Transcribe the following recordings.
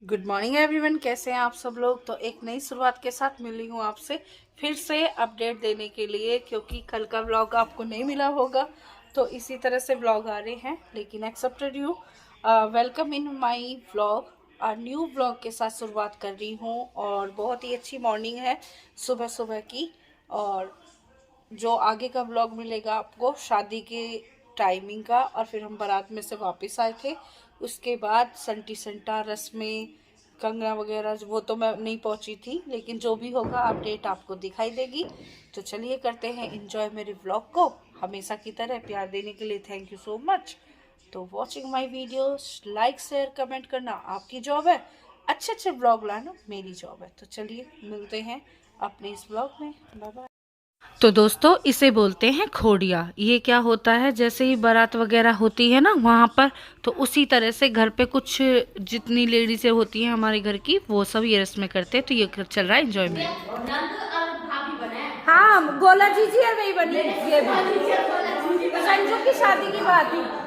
Good morning everyone, कैसे हैं आप सब लोग। तो एक नई शुरुआत के साथ मिली हूँ आपसे फिर से अपडेट देने के लिए, क्योंकि कल का व्लॉग आपको नहीं मिला होगा तो इसी तरह से व्लॉग आ रहे हैं। लेकिन accepted you welcome in my vlog. New vlog के साथ शुरुआत कर रही हूँ और बहुत ही अच्छी मॉर्निंग है सुबह सुबह की। और जो आगे का व्लॉग मिलेगा आपको शादी के टाइमिंग का, और फिर हम बारात में से वापस आए थे। उसके बाद संटी संटा रस्में कंगना वगैरह वो तो मैं नहीं पहुंची थी, लेकिन जो भी होगा अपडेट आपको दिखाई देगी। तो चलिए करते हैं एंजॉय मेरे व्लॉग को। हमेशा की तरह प्यार देने के लिए थैंक यू सो मच। तो watching my videos, like share comment करना आपकी जॉब है, अच्छे अच्छे व्लॉग लाना मेरी जॉब है। तो चलिए मिलते हैं अपने इस व्लॉग में। Bye bye. तो दोस्तों, इसे बोलते हैं खोड़िया। ये क्या होता है, जैसे ही बारात वगैरह होती है ना वहाँ पर, तो उसी तरह से घर पे कुछ जितनी लेडीजें होती हैं हमारे घर की, वो सब ये रस्में करते हैं। तो ये चल रहा है एंजॉयमेंट। हाँ, गोला जीजी और वही बनी। ये भी संजू की शादी की बात है।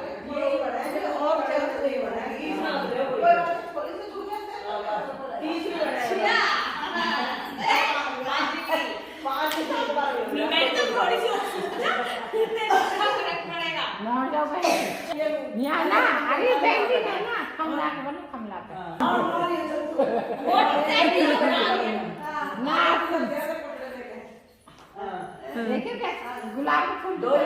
गुलाब के फूल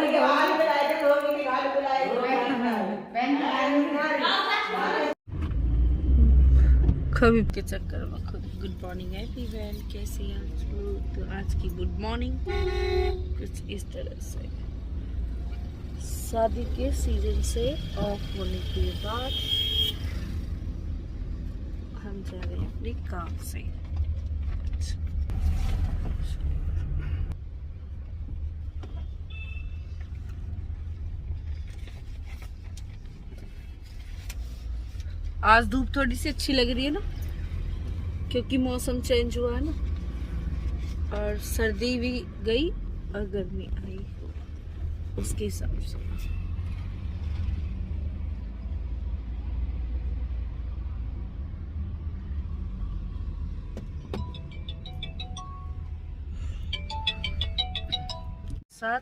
खबीब के चक्कर में खुद। गुड मॉर्निंग एवरीवन, कैसी हैं आप लोग। तो आज की गुड मॉर्निंग कुछ इस तरह से, शादी के सीजन से ऑफ होने के बाद हम जा रहे हैं अपने काम से। आज धूप थोड़ी सी अच्छी लग रही है ना, क्योंकि मौसम चेंज हुआ है ना, और सर्दी भी गई और गर्मी आई उसके हिसाब से। साथ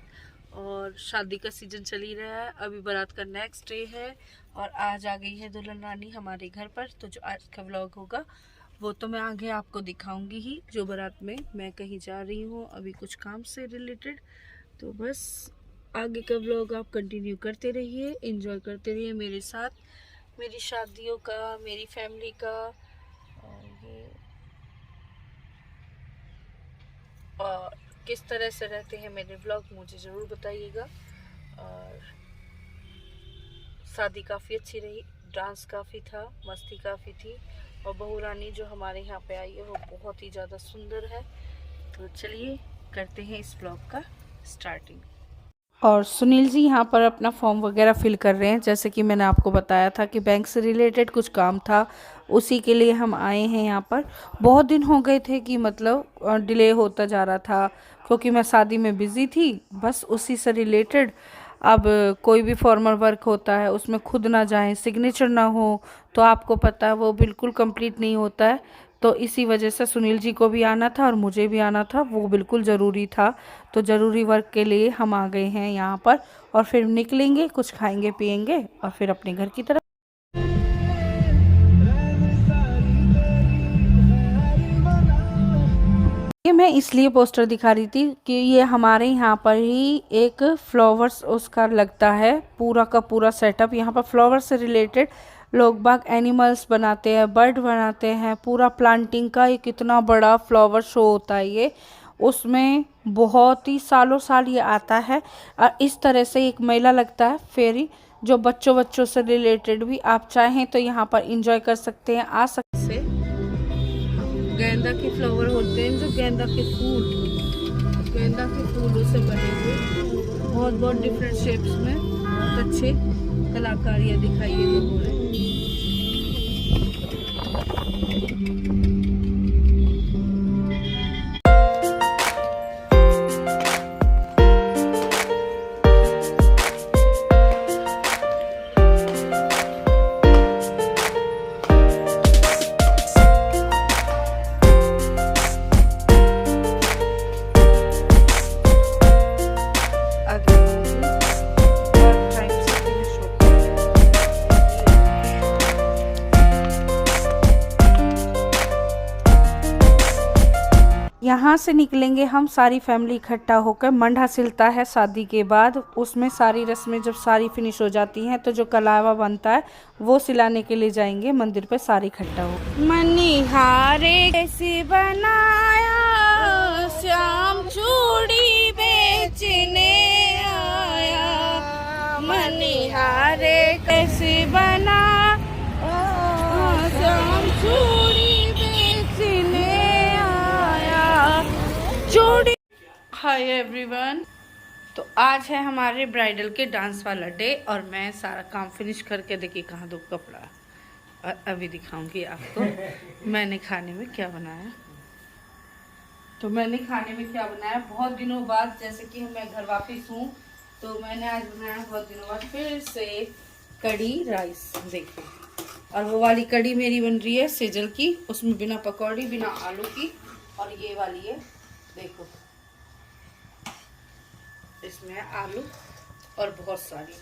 और शादी का सीजन चल ही रहा है। अभी बारात का नेक्स्ट डे है और आज आ गई है दुल्हन रानी हमारे घर पर। तो जो आज का व्लॉग होगा वो तो मैं आगे आपको दिखाऊंगी ही, जो बारात में मैं कहीं जा रही हूँ अभी कुछ काम से रिलेटेड। तो बस आगे का व्लॉग आप कंटिन्यू करते रहिए, एंजॉय करते रहिए मेरे साथ, मेरी शादियों का, मेरी फैमिली का। और किस तरह से रहते हैं मेरे व्लॉग मुझे ज़रूर बताइएगा। और शादी काफ़ी अच्छी रही, डांस काफ़ी था, मस्ती काफ़ी थी, और बहू रानी जो हमारे यहाँ पे आई है वो बहुत ही ज़्यादा सुंदर है। तो चलिए करते हैं इस व्लॉग का स्टार्टिंग। और सुनील जी यहाँ पर अपना फॉर्म वगैरह फिल कर रहे हैं। जैसे कि मैंने आपको बताया था कि बैंक से रिलेटेड कुछ काम था, उसी के लिए हम आए हैं यहाँ पर। बहुत दिन हो गए थे कि मतलब डिले होता जा रहा था, क्योंकि मैं शादी में बिज़ी थी। बस उसी से रिलेटेड अब कोई भी फॉर्मल वर्क होता है उसमें खुद ना जाएं, सिग्नेचर ना हो, तो आपको पता है वो बिल्कुल कंप्लीट नहीं होता है। तो इसी वजह से सुनील जी को भी आना था और मुझे भी आना था, वो बिल्कुल ज़रूरी था। तो ज़रूरी वर्क के लिए हम आ गए हैं यहाँ पर, और फिर निकलेंगे, कुछ खाएंगे पिएंगे और फिर अपने घर की तरफ। ये मैं इसलिए पोस्टर दिखा रही थी कि ये हमारे यहाँ पर ही एक फ्लावर्स उसका लगता है, पूरा का पूरा सेटअप। यहाँ पर फ्लावर से रिलेटेड लोग बाग एनिमल्स बनाते हैं, बर्ड बनाते हैं, पूरा प्लांटिंग का एक इतना बड़ा फ्लावर शो होता है ये। उसमें बहुत ही सालों साल ये आता है। और इस तरह से एक मेला लगता है फेरी, जो बच्चों से रिलेटेड भी आप चाहें तो यहाँ पर इंजॉय कर सकते हैं, आ सकते हैं। गेंदा के फ्लावर होते हैं, जो गेंदा के फूलों से बने हुए बहुत बहुत डिफरेंट शेप्स में बहुत अच्छे कलाकारियाँ दिखाई है लोगों ने। यहाँ से निकलेंगे हम सारी फैमिली इकट्ठा होकर। मंडा सिलता है शादी के बाद, उसमें सारी रस्में जब सारी फिनिश हो जाती हैं तो जो कलावा बनता है वो सिलाने के लिए जाएंगे मंदिर पे सारी इकट्ठा हो। मनिहारे कैसे बनाया श्याम चूड़ी बेचने आया, मनिहारे कैसे बना श्याम चूड़ी जोड़ी। हाय एवरीवन, तो आज है हमारे ब्राइडल के डांस वाला डे और मैं सारा काम फिनिश करके देखिए कहाँ दो कपड़ा और अभी दिखाऊंगी आपको मैंने खाने में क्या बनाया। तो मैंने खाने में क्या बनाया, बहुत दिनों बाद, जैसे कि मैं घर वापस हूँ तो मैंने आज बनाया बहुत दिनों बाद फिर से कड़ी राइस। देखिए, और वो वाली कड़ी मेरी बन रही है सेजल की, उसमें बिना पकौड़ी बिना आलू की, और ये वाली है देखो इसमें आलू और बहुत सारी।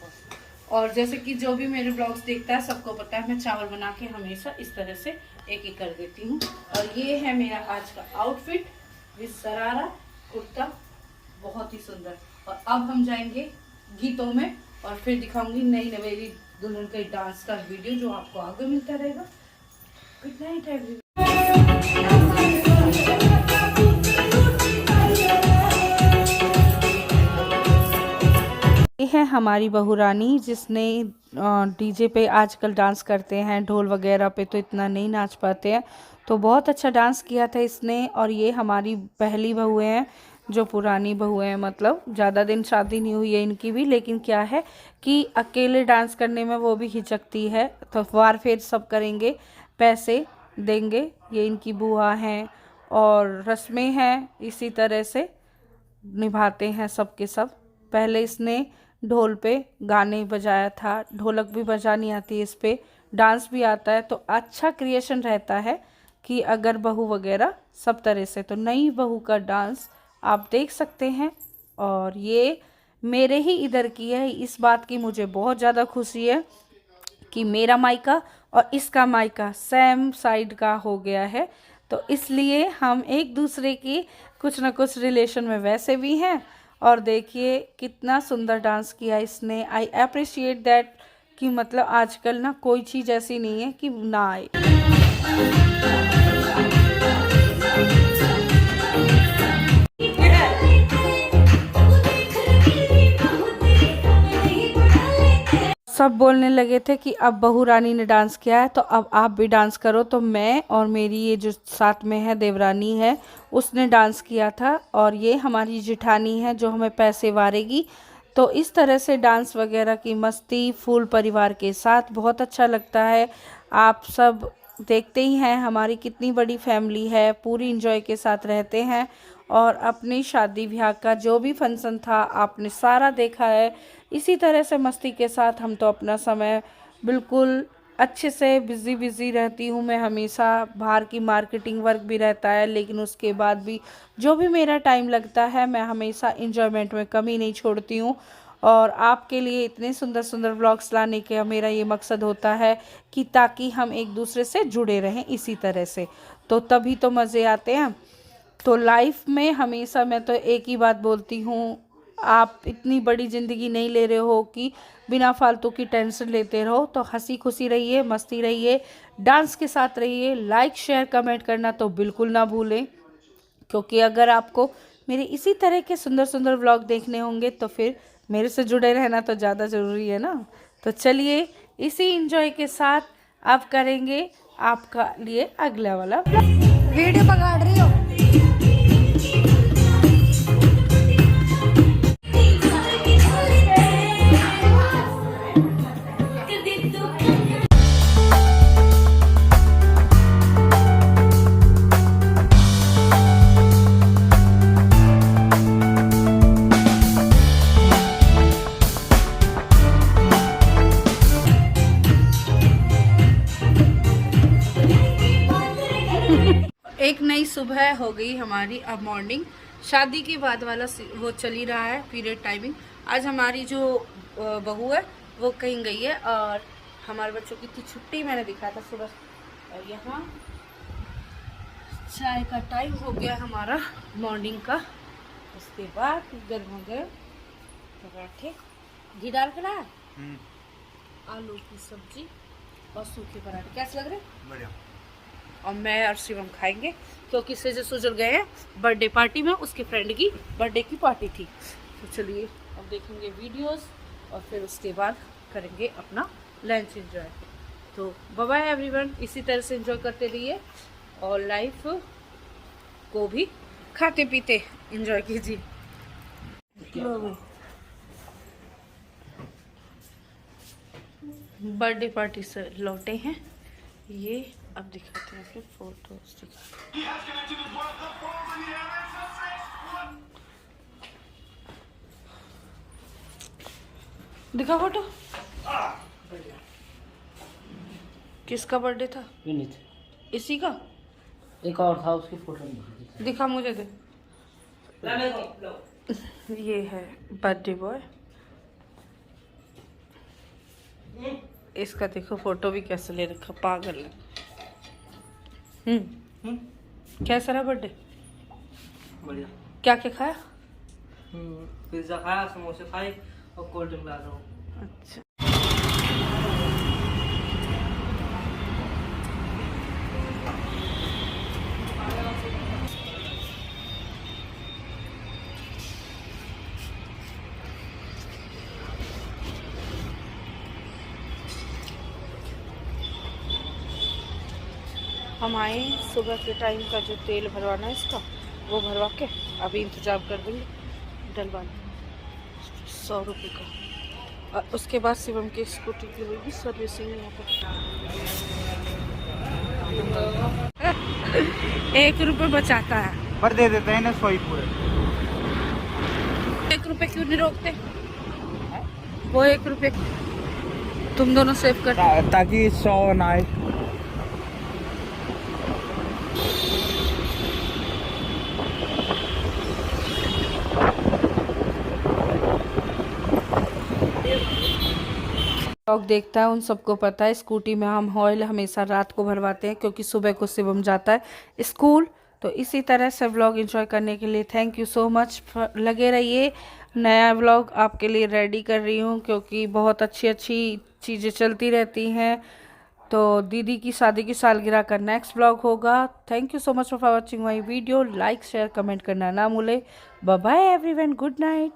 और जैसे कि जो भी मेरे ब्लॉग्स देखता है सबको पता है मैं चावल बना के हमेशा इस तरह से एक एक कर देती हूँ। और ये है मेरा आज का आउटफिट विद शरारा कुर्ता, बहुत ही सुंदर। और अब हम जाएंगे गीतों में और फिर दिखाऊंगी नई नवेली दुल्हन के डांस का वीडियो जो आपको आगे मिलता रहेगा। Good night everyone. ये है हमारी बहू रानी जिसने डीजे पे आजकल डांस करते हैं, ढोल वगैरह पे तो इतना नहीं नाच पाते हैं, तो बहुत अच्छा डांस किया था इसने। और ये हमारी पहली बहू हैं जो पुरानी बहू हैं, मतलब ज़्यादा दिन शादी नहीं हुई है इनकी भी, लेकिन क्या है कि अकेले डांस करने में वो भी हिचकती है। तो वार फेर सब करेंगे, पैसे देंगे, ये इनकी बुआ हैं और रस्में हैं, इसी तरह से निभाते हैं सब के सब। पहले इसने ढोल पे गाने बजाया था, ढोलक भी बजानी आती है इस पे, डांस भी आता है, तो अच्छा क्रिएशन रहता है कि अगर बहू वगैरह सब तरह से। तो नई बहू का डांस आप देख सकते हैं और ये मेरे ही इधर की है। इस बात की मुझे बहुत ज़्यादा खुशी है कि मेरा मायका और इसका मायका सेम साइड का हो गया है, तो इसलिए हम एक दूसरे की कुछ ना कुछ रिलेशन में वैसे भी हैं। और देखिए कितना सुंदर डांस किया इसने, आई अप्रिशिएट दैट कि मतलब आजकल ना कोई चीज़ ऐसी नहीं है कि ना आए। सब बोलने लगे थे कि अब बहू रानी ने डांस किया है तो अब आप भी डांस करो, तो मैं और मेरी ये जो साथ में है देवरानी है उसने डांस किया था। और ये हमारी जिठानी है जो हमें पैसे वारेगी। तो इस तरह से डांस वगैरह की मस्ती फुल परिवार के साथ बहुत अच्छा लगता है। आप सब देखते ही हैं हमारी कितनी बड़ी फैमिली है, पूरी इंजॉय के साथ रहते हैं। और अपनी शादी ब्याह का जो भी फंक्शन था आपने सारा देखा है। इसी तरह से मस्ती के साथ हम तो अपना समय बिल्कुल अच्छे से बिज़ी रहती हूँ मैं हमेशा। बाहर की मार्केटिंग वर्क भी रहता है, लेकिन उसके बाद भी जो भी मेरा टाइम लगता है मैं हमेशा इंजॉयमेंट में कमी नहीं छोड़ती हूँ। और आपके लिए इतने सुंदर सुंदर व्लॉग्स लाने का मेरा ये मकसद होता है कि ताकि हम एक दूसरे से जुड़े रहें इसी तरह से, तो तभी तो मज़े आते हैं। तो लाइफ में हमेशा मैं तो एक ही बात बोलती हूँ, आप इतनी बड़ी ज़िंदगी नहीं ले रहे हो कि बिना फालतू की टेंशन लेते रहो। तो हंसी खुशी रहिए, मस्ती रहिए, डांस के साथ रहिए। लाइक शेयर कमेंट करना तो बिल्कुल ना भूलें, क्योंकि अगर आपको मेरे इसी तरह के सुंदर सुंदर व्लॉग देखने होंगे तो फिर मेरे से जुड़े रहना तो ज़्यादा ज़रूरी है ना। तो चलिए इसी इंजॉय के साथ आप करेंगे आपका लिए अगला वाला वीडियो पकड़ रही हो। एक नई सुबह हो गई हमारी, अब मॉर्निंग। शादी के बाद वाला वो चल ही रहा है पीरियड टाइमिंग। आज हमारी जो बहू है वो कहीं गई है और हमारे बच्चों की थी छुट्टी, मैंने दिखाया था सुबह। और यहाँ चाय का टाइम हो गया हमारा मॉर्निंग का। उसके बाद गर्म गए पराठे, घी डाल कर ना, आलू की सब्जी और सूखे पराठे। कैसे लग रहे? बढ़िया। और मैं और शिवम खाएंगे क्योंकि सेजल सुजल गए हैं बर्थडे पार्टी में, उसके फ्रेंड की बर्थडे की पार्टी थी। तो चलिए अब देखेंगे वीडियोस और फिर उसके बाद करेंगे अपना लंच एंजॉय। तो बाय बाय एवरीवन, इसी तरह से एंजॉय करते रहिए और लाइफ को भी खाते पीते एंजॉय कीजिए। बर्थडे पार्टी से लौटे हैं ये, अब दिखाते हैं अपने फोटोज। दिखा फोटो। किसका बर्थडे था? विनीत। इसी का? एक और था, उसकी फोटो नहीं दिखा, मुझे दे। ये है बर्थडे बॉय, इसका देखो फोटो भी कैसे ले रखा, पागल है। कैसा रहा बर्थडे? बढ़िया। क्या क्या खाया? पिज्जा खाया, समोसे खाए और कोल्ड ड्रिंक ला रहा हूँ। अच्छा। हम आए सुबह के टाइम का जो तेल भरवाना है इसका, वो भरवा के अभी इंतज़ाम कर देंगे डलवाने 100 रुपये का। और उसके बाद शिवम की स्कूटी की होगी सर्विसिंग यहाँ पर। 1 रुपये बचाता है पर दे देते हैं ना 100 ही पूरे। 1 रुपये क्यों नहीं रोकते? वो 1 रुपये तुम दोनों सेव कर ताकि 100 ना आए। लोग देखता है उन सबको पता है, स्कूटी में हम ऑयल हमेशा रात को भरवाते हैं क्योंकि सुबह को शिवम जाता है स्कूल। तो इसी तरह से व्लॉग एंजॉय करने के लिए थैंक यू सो मच। लगे रहिए, नया व्लॉग आपके लिए रेडी कर रही हूँ क्योंकि बहुत अच्छी अच्छी चीज़ें चलती रहती हैं। तो दीदी की शादी की सालगिरह का नेक्स्ट व्लॉग होगा। Thank you so much for watching my video. Like share comment करना ना भूले। Bye bye everyone, good night.